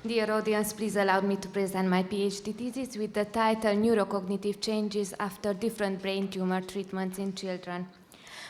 Dear audience, please allow me to present my PhD thesis with the title Neurocognitive Changes After Different Brain Tumor Treatments in Children.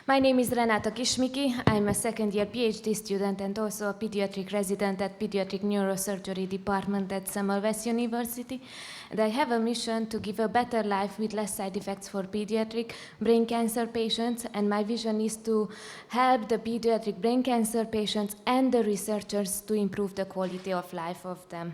My name is Renáta Kiss-Miki. I'm a second-year PhD student and also a pediatric resident at Pediatric Neurosurgery Department at Semmelweis University. And I have a mission to give a better life with less side effects for pediatric brain cancer patients. And my vision is to help the pediatric brain cancer patients and the researchers to improve the quality of life of them.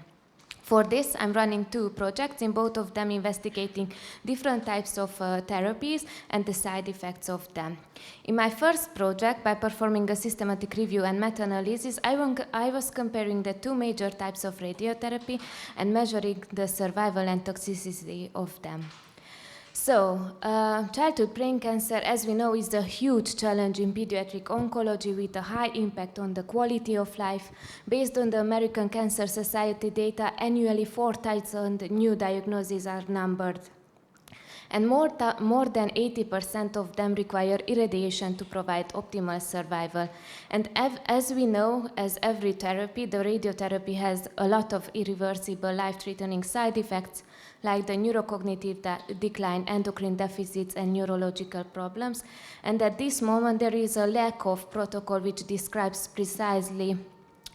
For this, I'm running two projects, in both of them investigating different types of therapies and the side effects of them. In my first project, by performing a systematic review and meta-analysis, I was comparing the two major types of radiotherapy and measuring the survival and toxicity of them. So, childhood brain cancer, as we know, is a huge challenge in pediatric oncology with a high impact on the quality of life. Based on the American Cancer Society data, annually 4,000 new diagnoses are numbered. And more than 80% of them require irradiation to provide optimal survival. And as we know, as every therapy, the radiotherapy has a lot of irreversible life-threatening side effects, like the neurocognitive decline, endocrine deficits, and neurological problems. And at this moment, there is a lack of protocol which describes precisely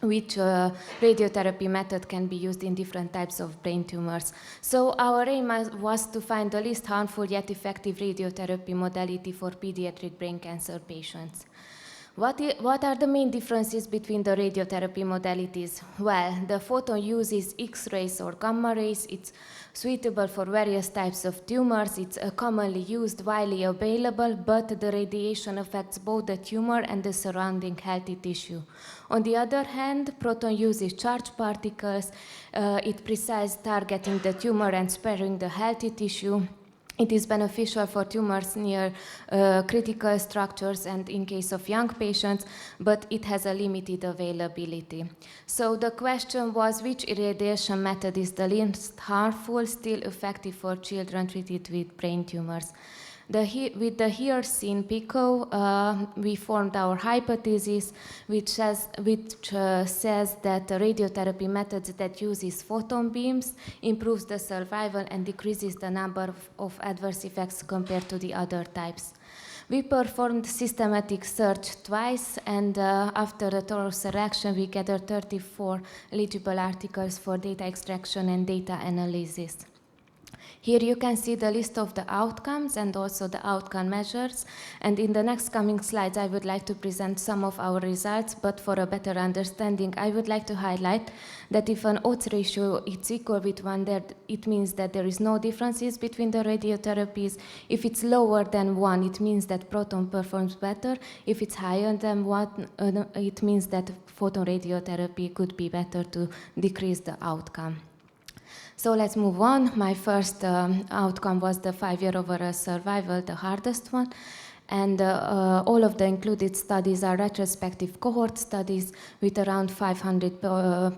which radiotherapy method can be used in different types of brain tumors. So our aim was to find the least harmful yet effective radiotherapy modality for pediatric brain cancer patients. What are the main differences between the radiotherapy modalities? Well, the photon uses X-rays or gamma rays. It's suitable for various types of tumors. It's commonly used, widely available, but the radiation affects both the tumor and the surrounding healthy tissue. On the other hand, proton uses charged particles. It precise targeting the tumor and sparing the healthy tissue. It is beneficial for tumors near critical structures and in case of young patients, but it has a limited availability. So the question was, which irradiation method is the least harmful, still effective for children treated with brain tumors? With the here seen PICO, we formed our hypothesis, which says that the radiotherapy methods that uses photon beams improves the survival and decreases the number of adverse effects compared to the other types. We performed systematic search twice, and after a thorough selection, we gathered 34 eligible articles for data extraction and data analysis. Here you can see the list of the outcomes and also the outcome measures. And in the next coming slides, I would like to present some of our results, but for a better understanding, I would like to highlight that if an odds ratio is equal with 1, it means that there is no differences between the radiotherapies. If it's lower than 1, it means that proton performs better. If it's higher than 1, it means that photon radiotherapy could be better to decrease the outcome. So let's move on. My first outcome was the 5-year overall survival, the hardest one. And all of the included studies are retrospective cohort studies with around 500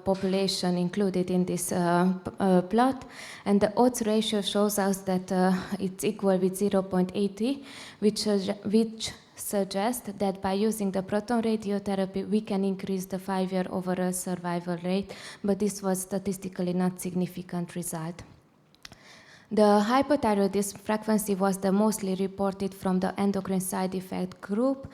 population included in this plot. And the odds ratio shows us that it's equal with 0.80, which suggests that by using the proton radiotherapy, we can increase the 5-year overall survival rate, but this was statistically not significant result. The hypothyroidism frequency was the mostly reported from the endocrine side effect group,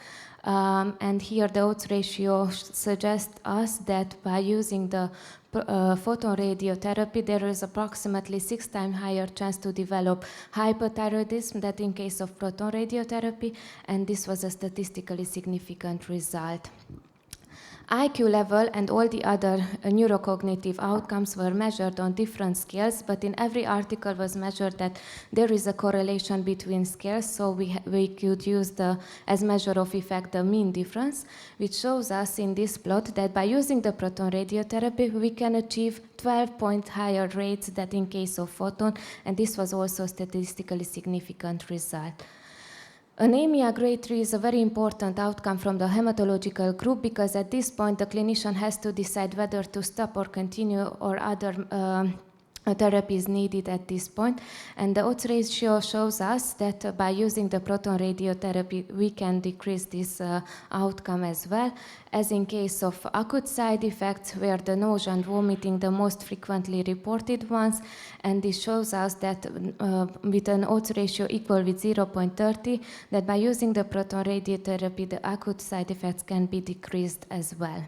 and here the odds ratio suggests us that by using the photon radiotherapy, there is approximately 6 times higher chance to develop hypothyroidism than in case of proton radiotherapy, and this was a statistically significant result. IQ level and all the other neurocognitive outcomes were measured on different scales, but in every article was measured that there is a correlation between scales, so we could use as measure of effect the mean difference, which shows us in this plot that by using the proton radiotherapy, we can achieve 12 points higher rates than in case of photon, and this was also a statistically significant result. Anemia grade 3 is a very important outcome from the hematological group because at this point the clinician has to decide whether to stop or continue or other therapy is needed at this point, and the odds ratio shows us that by using the proton radiotherapy we can decrease this outcome as well, as in case of acute side effects where the nausea and vomiting the most frequently reported ones, and this shows us that with an odds ratio equal with 0.30, that by using the proton radiotherapy the acute side effects can be decreased as well.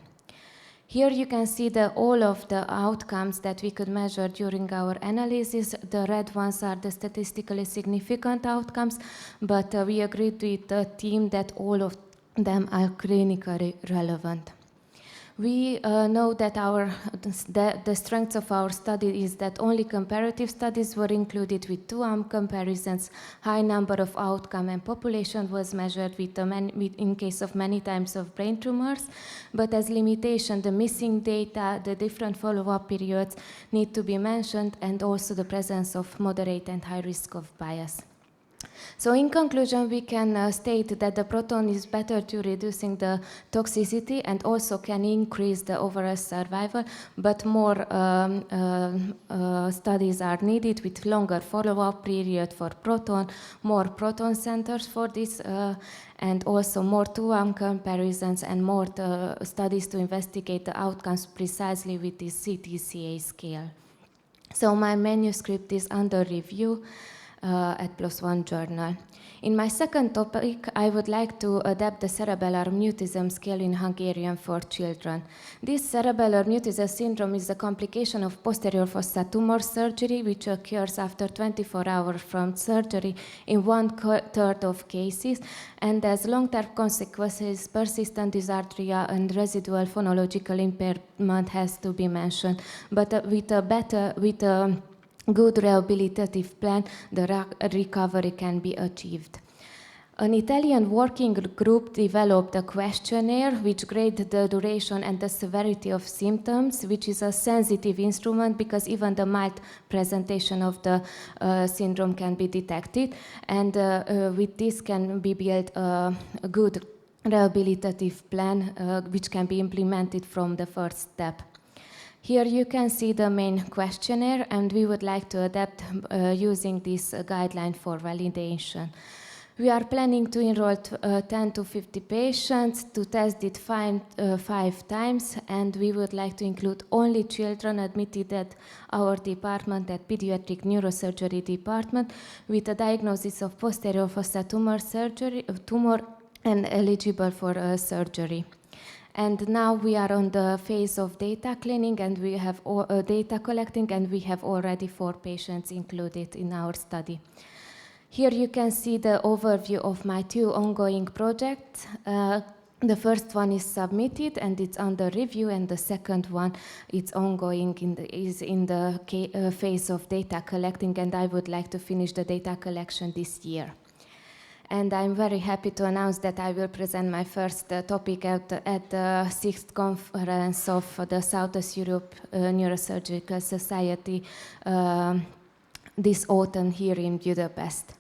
Here you can see all of the outcomes that we could measure during our analysis. The red ones are the statistically significant outcomes, but we agreed with the team that all of them are clinically relevant. We know that the strength of our study is that only comparative studies were included with two-arm comparisons. High number of outcome and population was measured in case of many types of brain tumors, but as limitation, the missing data, the different follow-up periods need to be mentioned, and also the presence of moderate and high risk of bias. So in conclusion, we can state that the proton is better to reducing the toxicity and also can increase the overall survival, but more studies are needed with longer follow-up period for proton, more proton centers for this, and also more two-arm comparisons and more studies to investigate the outcomes precisely with this CTCA scale. So my manuscript is under review at PLOS ONE journal. In my second topic, I would like to adapt the cerebellar mutism scale in Hungarian for children. This cerebellar mutism syndrome is a complication of posterior fossa tumor surgery, which occurs after 24 hours from surgery in 1/3 of cases, and as long-term consequences, persistent dysarthria and residual phonological impairment has to be mentioned. But with a good rehabilitative plan, the recovery can be achieved. An Italian working group developed a questionnaire which graded the duration and the severity of symptoms, which is a sensitive instrument because even the mild presentation of the syndrome can be detected, and with this can be built a good rehabilitative plan which can be implemented from the first step. Here you can see the main questionnaire, and we would like to adapt using this guideline for validation. We are planning to enroll 10 to 50 patients to test it 5 times, and we would like to include only children admitted at our department, at pediatric neurosurgery department, with a diagnosis of posterior fossa tumor and eligible for surgery. And now we are on the phase of data cleaning, and we have data collecting, and we have already 4 patients included in our study. Here you can see the overview of my 2 ongoing projects. The first one is submitted and it's under review, and the second one it's ongoing is in the phase of data collecting, and I would like to finish the data collection this year. And I'm very happy to announce that I will present my first topic at the 6th conference of the Southeast Europe Neurosurgical Society this autumn here in Budapest.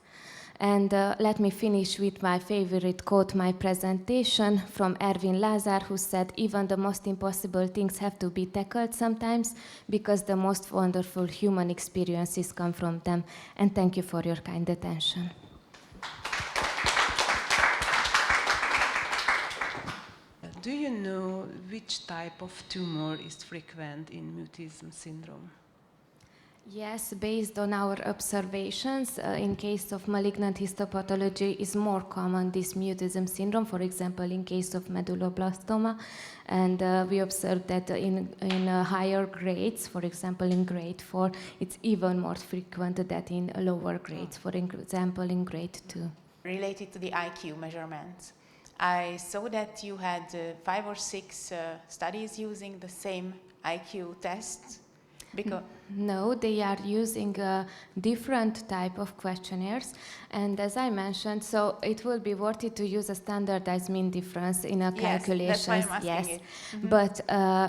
And let me finish with my favorite quote, my presentation, from Ervin Lázár, who said, "Even the most impossible things have to be tackled sometimes, because the most wonderful human experiences come from them." And thank you for your kind attention. Do you know which type of tumor is frequent in mutism syndrome? Yes, based on our observations, in case of malignant histopathology is more common, this mutism syndrome, for example, in case of medulloblastoma. And we observed that in higher grades, for example, in grade 4, it's even more frequent than in lower grades, for example, in grade 2. Related to the IQ measurements, I saw that you had 5 or 6 studies using the same IQ tests. No, they are using a different type of questionnaires, and as I mentioned, so it will be worth it to use a standardized mean difference in a calculation. Yes, that's why I'm asking it. Mm-hmm. But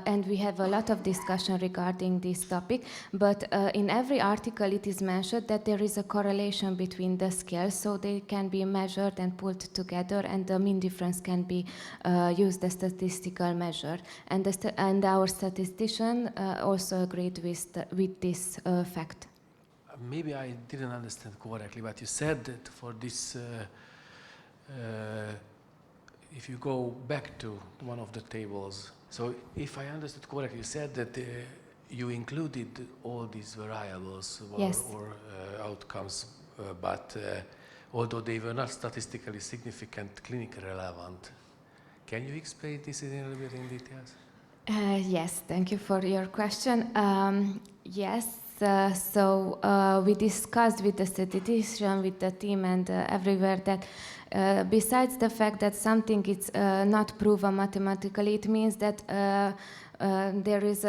and we have a lot of discussion regarding this topic. But in every article, it is mentioned that there is a correlation between the scales, so they can be measured and pulled together, and the mean difference can be used as statistical measure. And our statistician also agreed with with this fact. Maybe I didn't understand correctly, but you said that for this, if you go back to one of the tables, so if I understood correctly, you said that you included all these variables Yes. or outcomes, but although they were not statistically significant, clinically relevant. Can you explain this in a little bit in details? Yes, thank you for your question. Yes, so we discussed with the statistician, with the team, and everywhere that besides the fact that something is not proven mathematically, it means that there is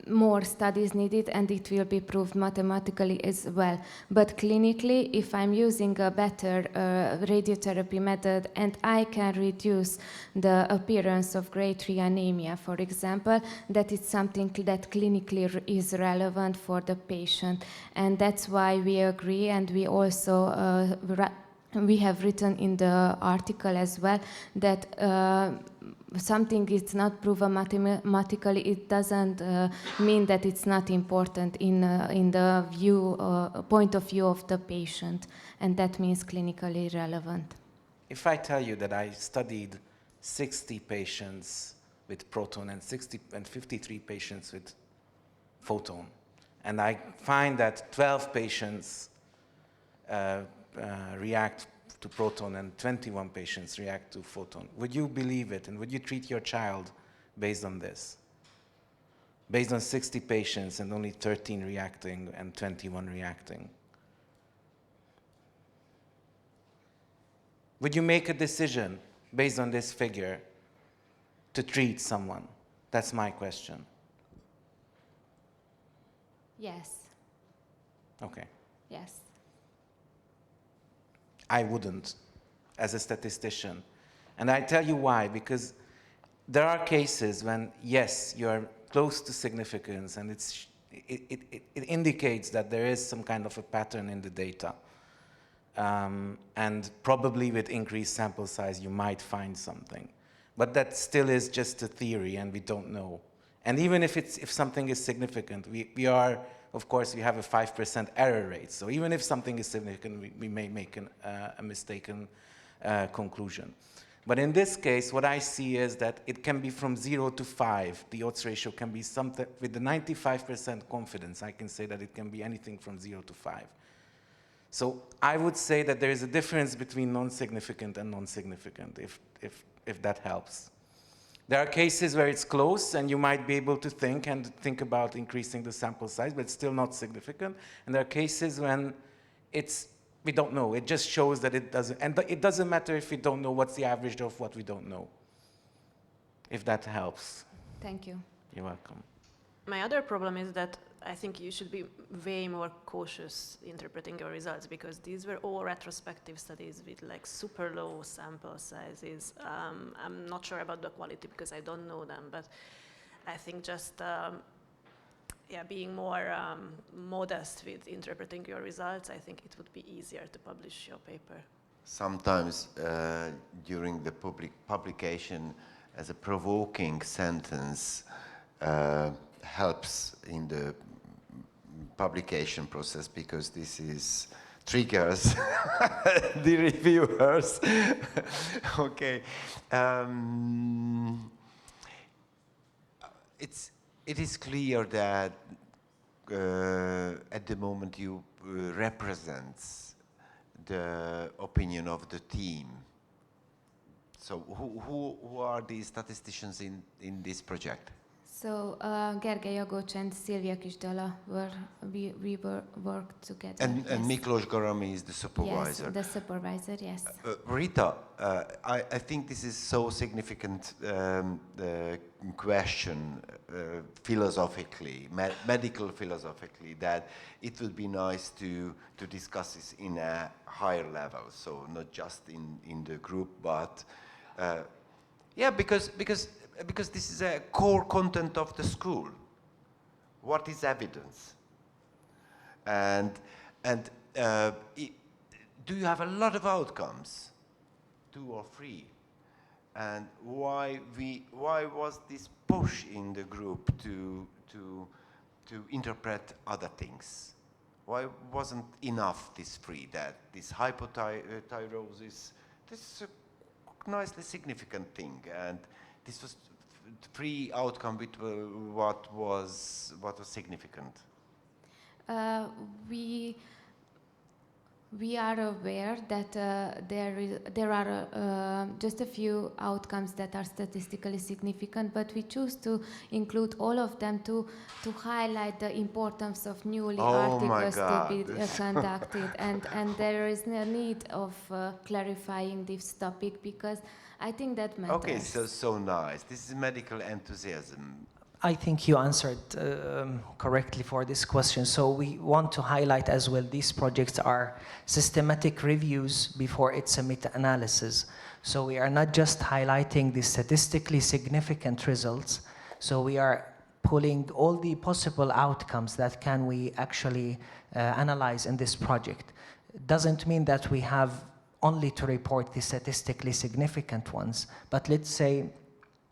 more studies needed and it will be proved mathematically as well. But clinically, if I'm using a better radiotherapy method and I can reduce the appearance of grade 3 anemia, for example, that is something that clinically is relevant for the patient. And that's why we agree, and we also we have written in the article as well that something is not proven mathematically, it doesn't mean that it's not important in the point of view of the patient, and that means clinically relevant. If I tell you that I studied 60 patients with proton and 53 patients with photon, and I find that 12 patients react to proton and 21 patients react to photon, would you believe it, and would you treat your child based on this? Based on 60 patients and only 13 reacting and 21 reacting? Would you make a decision based on this figure to treat someone? That's my question. Yes. Okay. Yes. I wouldn't, as a statistician. And I tell you why, because there are cases when, yes, you are close to significance and it indicates that there is some kind of a pattern in the data. And probably with increased sample size, you might find something. But that still is just a theory and we don't know. And even if something is significant, we are, of course, we have a 5% error rate. So even if something is significant, we may make a mistaken conclusion. But in this case, what I see is that it can be from 0 to 5. The odds ratio can be something, with the 95% confidence, I can say that it can be anything from 0 to 5. So I would say that there is a difference between non-significant and non-significant, if that helps. There are cases where it's close and you might be able to think about increasing the sample size, but it's still not significant. And there are cases when we don't know. It just shows that it doesn't. And it doesn't matter if we don't know what's the average of what we don't know. If that helps. Thank you. You're welcome. My other problem is that I think you should be way more cautious interpreting your results, because these were all retrospective studies with like super low sample sizes. I'm not sure about the quality because I don't know them, but I think just being more modest with interpreting your results, I think it would be easier to publish your paper. Sometimes during the publication, as a provoking sentence helps in the publication process, because this is triggers the reviewers. Okay. It is clear that at the moment you represents the opinion of the team. So who are the statisticians in this project? So Gergely Agócs and Szilvia Kisdala we worked together. And yes. Miklós Garami is the supervisor. Yes, the supervisor, yes. Rita, I think this is so significant question philosophically, medical philosophically, that it would be nice to discuss this in a higher level. So not just in the group, but because this is a core content of the school. What is evidence? And do you have a lot of outcomes, 2 or 3? And why was this push in the group to to interpret other things? Why wasn't enough this three, that this hypothyrosis, this is a nicely significant thing, and this was three outcome with what was significant? We are aware that there are just a few outcomes that are statistically significant, but we choose to include all of them to highlight the importance of newly articles to be conducted, and there is no need of clarifying this topic because I think that matters. Okay, so nice. This is medical enthusiasm. I think you answered correctly for this question. So we want to highlight as well, these projects are systematic reviews before it's a meta-analysis. So we are not just highlighting the statistically significant results. So we are pulling all the possible outcomes that can we actually analyze in this project. It doesn't mean that we have only to report the statistically significant ones, but let's say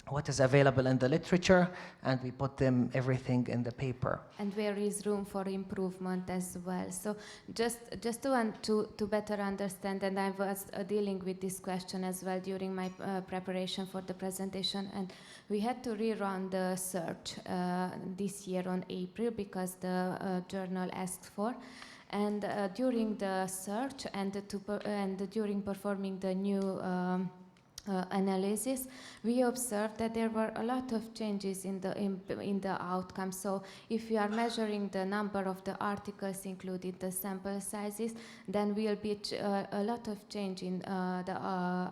what is available in the literature, and we put them everything in the paper. And there is room for improvement as well. So just to better understand, and I was dealing with this question as well during my preparation for the presentation, and we had to rerun the search this year on April because the journal asked for. And during the search and during performing the new analysis, we observed that there were a lot of changes in the outcome. So if we are measuring the number of the articles included, the sample sizes, then will be a lot of change in the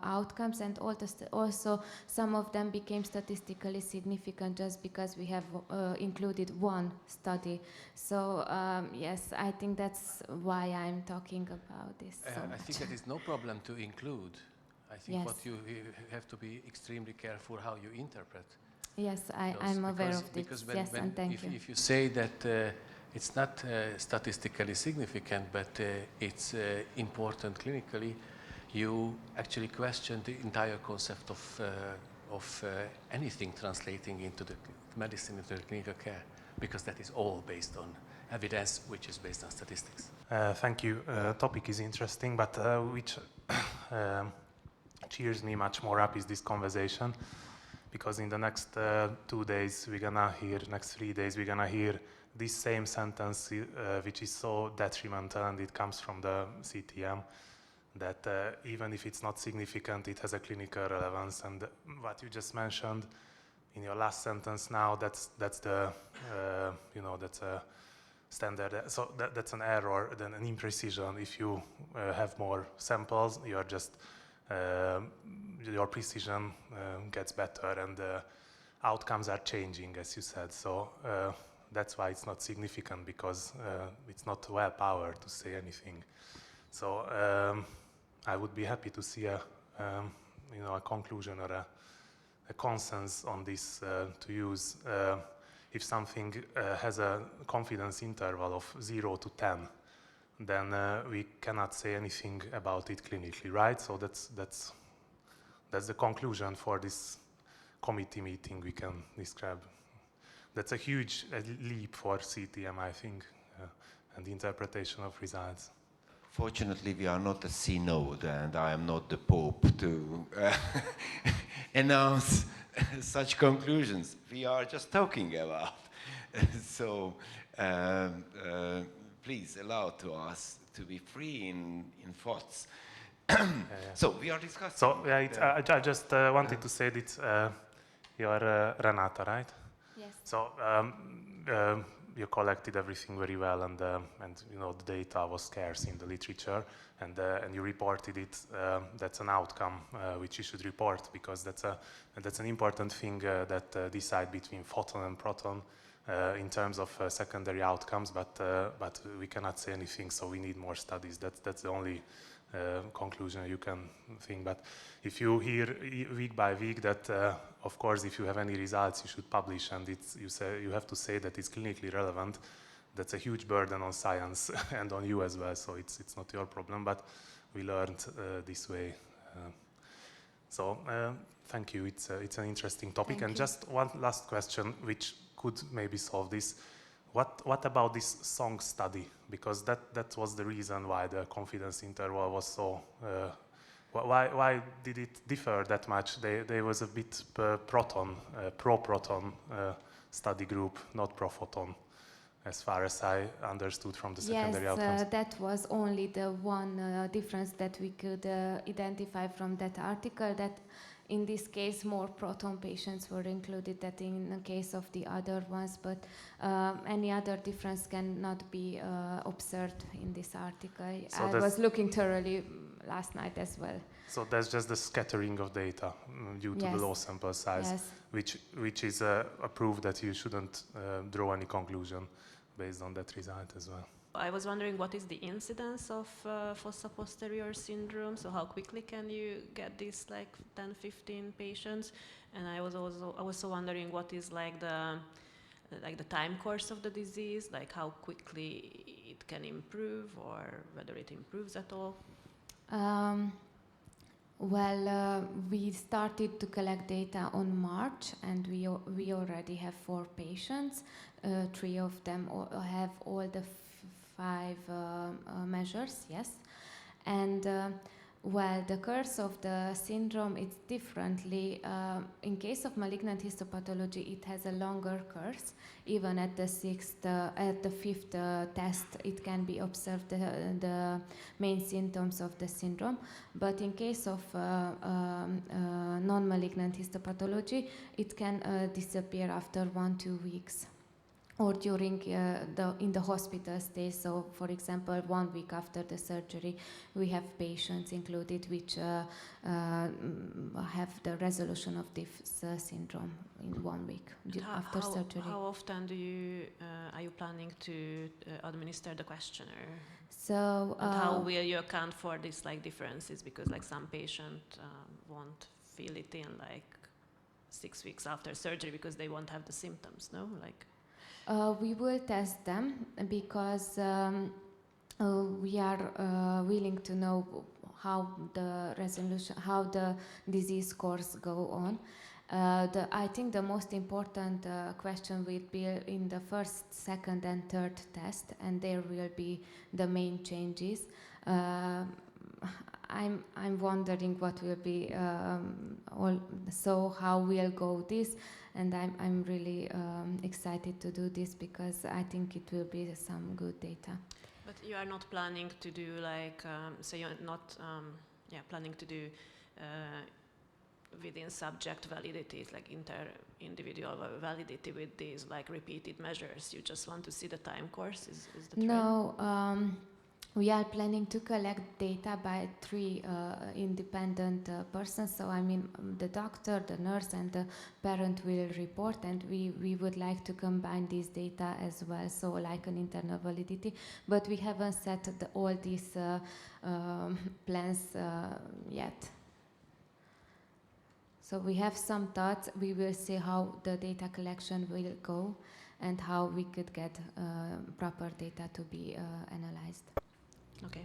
outcomes, and also some of them became statistically significant just because we have included one study. So yes, I think that's why I'm talking about this. I think that is no problem to include. I think what you have to be extremely careful how you interpret. Yes, I'm aware of this. Because and thank you. If you say that it's not statistically significant, but it's important clinically, you actually question the entire concept of anything translating into the medicine, into the clinical care, because that is all based on evidence, which is based on statistics. Thank you. Topic is interesting, but which cheers me much more up is this conversation, because in the next 2 days we're gonna hear, next 3 days we're gonna hear this same sentence which is so detrimental, and it comes from the CTM, that even if it's not significant, it has a clinical relevance. And what you just mentioned in your last sentence now, that's the that's a standard. So that's an error, then an imprecision. If you have more samples, you are just your precision gets better, and outcomes are changing, as you said. So that's why it's not significant, because it's not well powered to say anything. So I would be happy to see a conclusion or a consensus on this to use. If something has a confidence interval of 0 to 10, then we cannot say anything about it clinically, right? So that's the conclusion for this committee meeting we can describe. That's a huge leap for CTM, I think, and the interpretation of results. Fortunately, we are not a synod, and I am not the Pope to announce such conclusions. We are just talking about. So please allow to us to be free in thoughts. So we are discussing. So I just wanted to say that you're Renáta, right? Yes. So you collected everything very well, and the data was scarce in the literature, and you reported it. That's an outcome which you should report, because that's an important thing that decide between photon and proton in terms of secondary outcomes. But we cannot say anything, so we need more studies. That's the only conclusion you can think. But if you hear week by week that, of course, if you have any results, you should publish, and you have to say that it's clinically relevant. That's a huge burden on science and on you as well. So it's not your problem, but we learned this way. So thank you. It's an interesting topic. And just one last question, which could maybe solve this. What about this song study? Because that was the reason why the confidence interval was so. Why did it differ that much? There was a bit pro-proton study group, not pro-photon, as far as I understood from the secondary outcomes. Yes, that was only the one difference that we could identify from that article, that in this case more proton patients were included than in the case of the other ones, but any other difference cannot be observed in this article. So I was looking thoroughly last night as well. So that's just the scattering of data due to the low sample size, which is a proof that you shouldn't draw any conclusion based on that result as well. I was wondering, what is the incidence of fossa posterior syndrome? So how quickly can you get these like 10, 15 patients? And I was also wondering what is like the time course of the disease, like how quickly it can improve or whether it improves at all. We started to collect data on March, and we already have 4 patients. 3 of them have all the 5 measures, yes. And the course of the syndrome is differently. In case of malignant histopathology, it has a longer course. Even at the 5th test, it can be observed the main symptoms of the syndrome. But in case of non-malignant histopathology, it can disappear after 1-2 weeks. Or during in the hospital stay. So, for example, 1 week after the surgery, we have patients included which have the resolution of this syndrome in 1 week after surgery. How often are you planning to administer the questionnaire? So, and how will you account for these like differences? Because like some patient won't feel it in like 6 weeks after surgery because they won't have the symptoms. No, like. We will test them because we are willing to know how the disease course go on. I think the most important question will be in the first, second, and third test, and there will be the main changes. I'm wondering what will be how we'll go this, and I'm really excited to do this because I think it will be some good data. But you are not planning to do like so you're not planning to do within subject validity, like individual validity with these like repeated measures. You just want to see the time course. Is the trend? No. We are planning to collect data by 3 independent persons. So I mean, the doctor, the nurse, and the parent will report, and we would like to combine these data as well, so like an internal validity. But we haven't set all these plans yet. So we have some thoughts. We will see how the data collection will go and how we could get proper data to be analyzed. Okay.